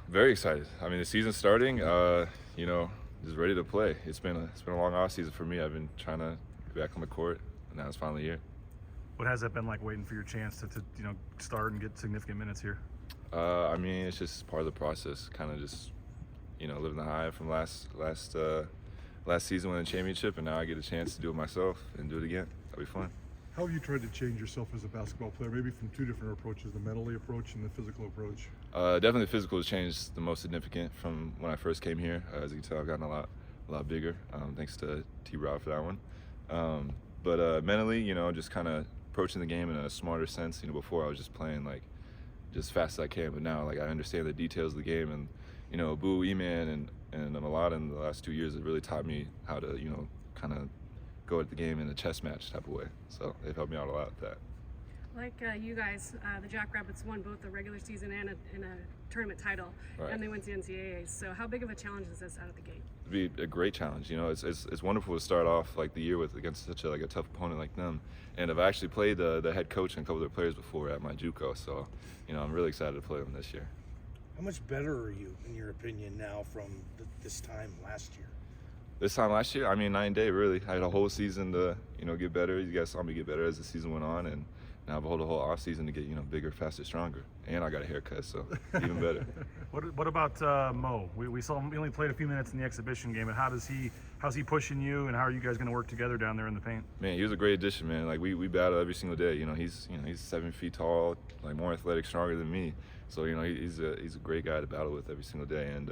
Very excited. I mean, the season's starting. Just ready to play. It's been a long off season for me. I've been trying to get back on the court, and now it's finally here. What has that been like waiting for your chance to start and get significant minutes here? I mean, it's just part of the process. Kind of just living the high from last season winning the championship, and now I get a chance to do it myself and do it again. That'll be fun. How have you tried to change yourself as a basketball player, maybe from two different approaches, the mentally approach and the physical approach? Definitely the physical has changed the most significant from when I first came here. As you can tell, I've gotten a lot bigger, thanks to T-Rob for that one. But mentally, just kind of approaching the game in a smarter sense. Before I was just playing just fast as I can, but now I understand the details of the game, and Boo, E-Man, and a lot in the last 2 years have really taught me how to kind of go at the game in a chess match type of way. So they've helped me out a lot with that. Like you guys, the Jackrabbits won both the regular season and a tournament title, Right. and they went to NCAA. So how big of a challenge is this out of the gate? It'd be a great challenge. It's wonderful to start off the year against such a tough opponent like them. And I've actually played the head coach and a couple of their players before at my JUCO, so I'm really excited to play them this year. How much better are you, in your opinion, now from this time last year? This time last year, I mean, night and day, really. I had a whole season to, get better. You guys saw me get better as the season went on, and now I've had a whole off season to get, bigger, faster, stronger. And I got a haircut, so even better. What about Mo? We saw him. We only played a few minutes in the exhibition game, and how's he pushing you, and how are you guys going to work together down there in the paint? Man, he was a great addition, man. We battle every single day. He's 7 feet tall, more athletic, stronger than me. So he's a great guy to battle with every single day, and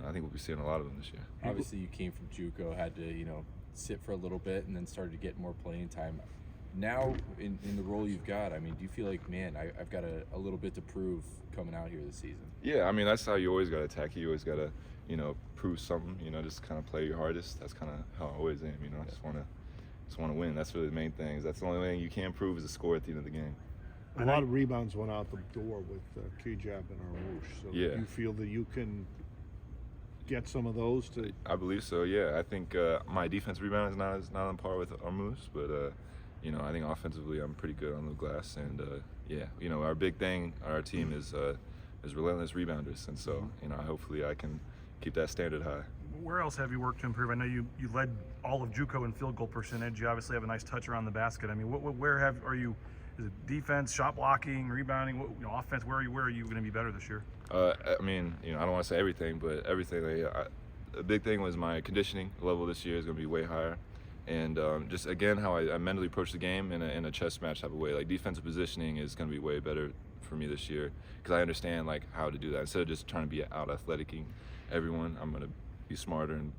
I think we'll be seeing a lot of him this year. Obviously, you came from JUCO, had to sit for a little bit, and then started to get more playing time. Now, in the role you've got, I mean, do you feel like, man, I've got a little bit to prove coming out here this season? Yeah, I mean, that's how you always got to attack. You always got to, prove something. Just kind of play your hardest. That's kind of how I always aim. I just want to win. That's really the main thing. That's the only thing you can prove is a score at the end of the game. A lot of rebounds went out the door with K-Jab and Armouche. So Yeah. do you feel that you can get some of those to? I believe so. Yeah, I think my defense rebound is not on par with Armouche, but I think offensively I'm pretty good on the glass, and our big thing on our team is relentless rebounders, and so hopefully I can keep that standard high. Where else have you worked to improve? I know you led all of JUCO in field goal percentage. You obviously have a nice touch around the basket. I mean, where are you? Is it defense, shot blocking, rebounding? Offense? Where are you going to be better this year? I mean, I don't want to say everything, but everything. A big thing was my conditioning level this year is going to be way higher, and just again how I mentally approach the game in a chess match type of way. Defensive positioning is going to be way better for me this year because I understand how to do that. Instead of just trying to be out athleticing everyone, I'm going to be smarter in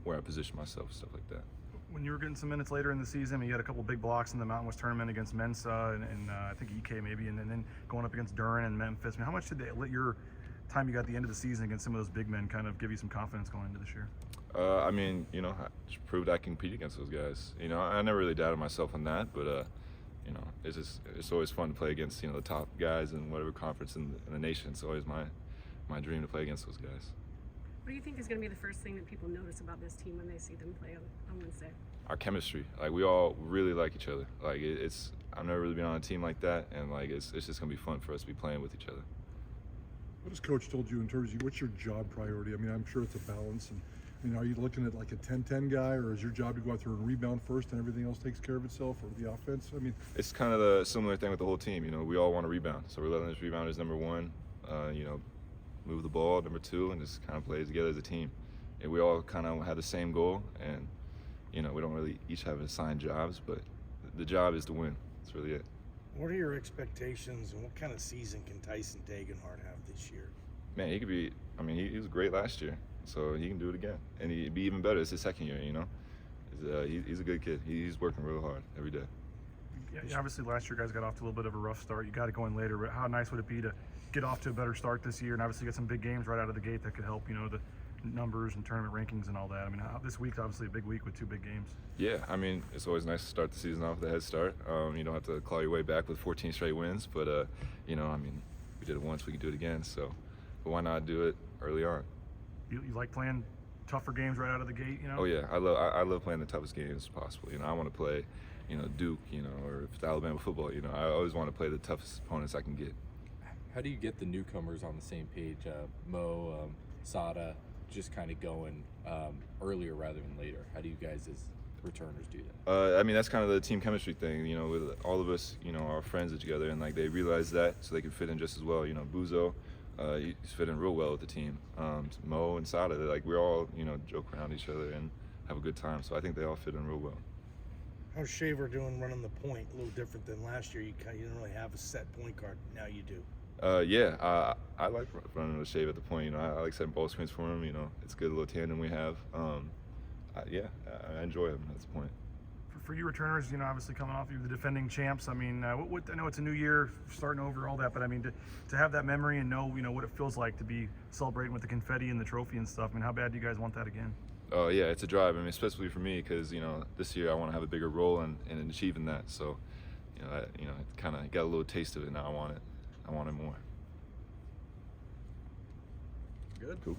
where I position myself, stuff like that. When you were getting some minutes later in the season, you had a couple big blocks in the Mountain West tournament against Mensa and I think EK maybe, and then going up against Durham and Memphis. I mean, how much did your time you got at the end of the season against some of those big men kind of give you some confidence going into this year? I mean, I just proved I can compete against those guys. I never really doubted myself on that, but it's always fun to play against the top guys in whatever conference in the nation. It's always my dream to play against those guys. What do you think is going to be the first thing that people notice about this team when they see them play on Wednesday? Our chemistry. We all really like each other. I've never really been on a team like that, and it's just gonna be fun for us to be playing with each other. What has Coach told you in terms of what's your job priority? I mean, I'm sure it's a balance. And are you looking at a 10-10 guy, or is your job to go out there and rebound first and everything else takes care of itself, or the offense? I mean, it's kind of the similar thing with the whole team. We all want to rebound. So relentless rebound is number one. Move the ball, number two, and just kind of play together as a team. And we all kind of have the same goal, and we don't really each have assigned jobs, but the job is to win. That's really it. What are your expectations, and what kind of season can Tyson Degenhardt have this year? Man, he could be. I mean, he was great last year, so he can do it again, and he'd be even better. It's his second year, He's a good kid. He's working real hard every day. Yeah, obviously last year guys got off to a little bit of a rough start. You got it going later, but how nice would it be to get off to a better start this year and obviously get some big games right out of the gate that could help, the numbers and tournament rankings and all that. I mean, this week's obviously a big week with two big games. Yeah, I mean, it's always nice to start the season off with a head start. You don't have to claw your way back with 14 straight wins, but I mean, we did it once, we can do it again. So, but why not do it early on? You like playing tougher games right out of the gate? Oh yeah, I love playing the toughest games possible. I want to play, Duke, or if it's Alabama football. I always want to play the toughest opponents I can get. How do you get the newcomers on the same page? Mo, Sada, just kind of going earlier rather than later. How do you guys as returners do that? I mean, that's kind of the team chemistry thing, you know, with all of us, you know, are friends together, and like they realize that so they can fit in just as well. You know, Buzo, he's fit in real well with the team. Mo and Sada, they're like, we're all, you know, joke around each other and have a good time. So I think they all fit in real well. How's Shaver doing running the point? A little different than last year. You didn't really have a set point guard. Now you do. Yeah, I like running with Shave at the point. You know, I like setting ball screens for him. You know, it's good, a little tandem we have. I enjoy him at this point. For you returners, you know, obviously coming off, you're the defending champs. I mean, I know it's a new year, starting over, all that, but I mean, to have that memory and know, you know, what it feels like to be celebrating with the confetti and the trophy and stuff. I mean, how bad do you guys want that again? Oh yeah, it's a drive. I mean, especially for me, because you know, this year I want to have a bigger role in achieving that. So, you know, it kind of got a little taste of it. Now I want it more. Good. Cool.